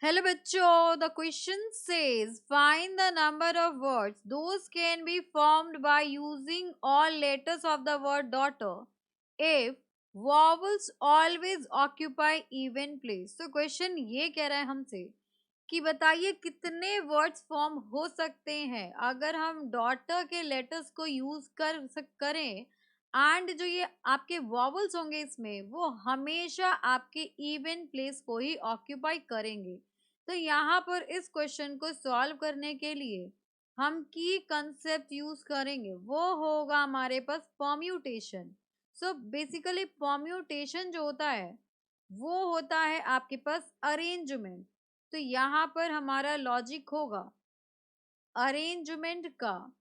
Hello bachcho, the question says find the number of words those can be formed by using all letters of the word daughter if vowels always occupy even place. So question ये कह रहा है हमसे कि बताइए कितने words form हो सकते हैं अगर हम डॉटर के लेटर्स को यूज करें एंड जो ये आपके वॉवल्स होंगे इसमें वो हमेशा आपके इवन प्लेस को ही ऑक्यूपाई करेंगे। तो यहाँ पर इस क्वेश्चन को सॉल्व करने के लिए हम की कंसेप्ट यूज करेंगे, वो होगा हमारे पास परम्यूटेशन। सो बेसिकली परम्यूटेशन जो होता है वो होता है आपके पास अरेंजमेंट। तो यहाँ पर हमारा लॉजिक होगा अरेंजमेंट का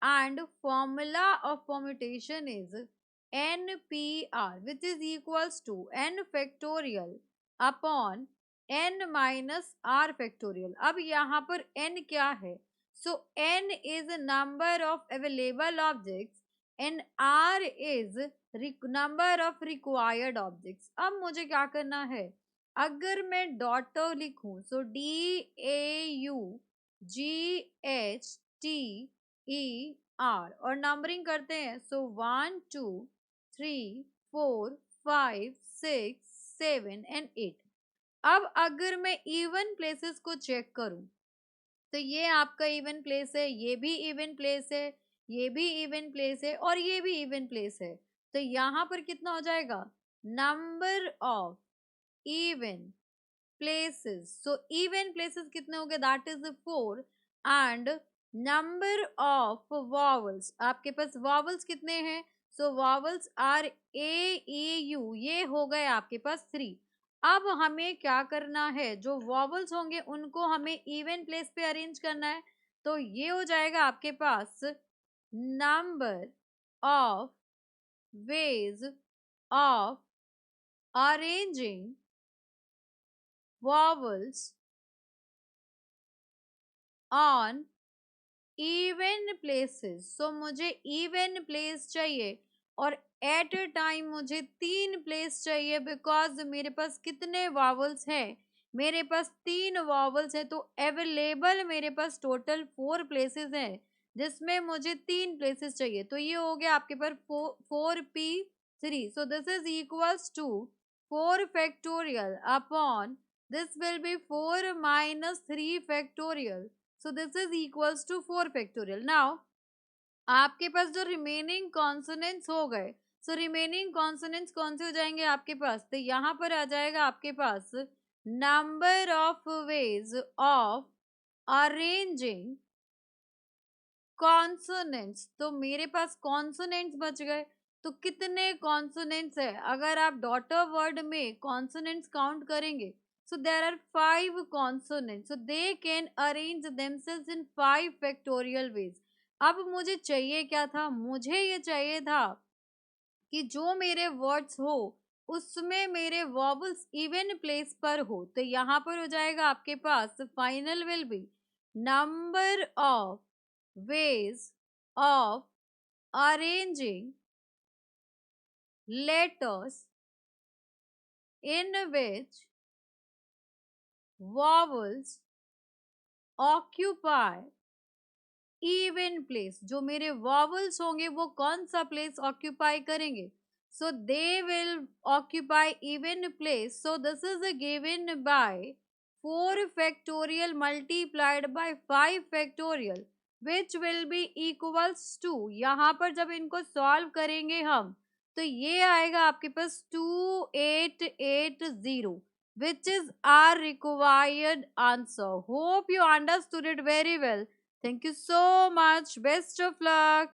and formula of permutation is NPR which is equals to n factorial upon n minus r factorial। अब यहाँ पर n क्या है? So n is a number of available objects and r is number of required objects। अब मुझे क्या करना है, अगर मैं डॉटर लिखूं सो DAUGHTER और नंबरिंग करते हैं सो 1 2 3 4 5 6 7 एंड 8। अब अगर मैं इवन प्लेसेस को चेक करूं तो ये आपका इवन प्लेस है, ये भी इवन प्लेस है, ये भी इवन प्लेस है और ये भी इवन प्लेस है। तो यहाँ पर कितना हो जाएगा, number of even places। So even places कितने हो गए, that is 4 and number of vowels, आपके पास vowels कितने हैं, so vowels are A E U, ये हो गए आपके पास 3। अब हमें क्या करना है, जो vowels होंगे उनको हमें even place पे अरेंज करना है। तो ये हो जाएगा आपके पास number of ways of arranging vowels on even places. So मुझे इवन प्लेस चाहिए और एट अ टाइम मुझे 3 प्लेस चाहिए बिकॉज मेरे पास कितने वावल्स हैं, मेरे पास 3 वावल्स हैं। तो अवेलेबल मेरे पास टोटल 4 प्लेसेस हैं जिसमें मुझे 3 प्लेसेस चाहिए। तो ये हो गया आपके पास 4p3। So this is equals to 4 factorial upon this will be 4 minus 3 factorial. So this is equals to 4 factorial। Now आपके पास जो रिमेनिंग कॉन्सोनेंट्स हो गए, सो रिमेनिंग कॉन्सोनेंट्स कौन से हो जाएंगे आपके पास, तो यहाँ पर आ जाएगा आपके पास number of ways of arranging consonants. तो मेरे पास कॉन्सोनेंट्स बच गए। तो कितने कॉन्सोनेंट्स है, अगर आप डॉटर वर्ड में कॉन्सोनेंट्स काउंट करेंगे so there are 5 consonants, so they can arrange themselves in 5 factorial ways। अब मुझे चाहिए क्या था, मुझे ये चाहिए था कि जो मेरे वर्ड्स हो उसमें मेरे वॉवल्स इवन प्लेस पर हो। तो यहाँ पर हो जाएगा आपके पास final will be number of ways of arranging letters in which vowels occupy even place। जो मेरे vowels होंगे वो कौन सा place occupy करेंगे, so they will occupy even place। so this is given by 4 factorial multiplied by 5 factorial which will be equals to, यहाँ पर जब इनको सॉल्व करेंगे हम तो ये आएगा आपके पास 2880 which is our required answer। Hope you understood it very well। Thank you so much. Best of luck.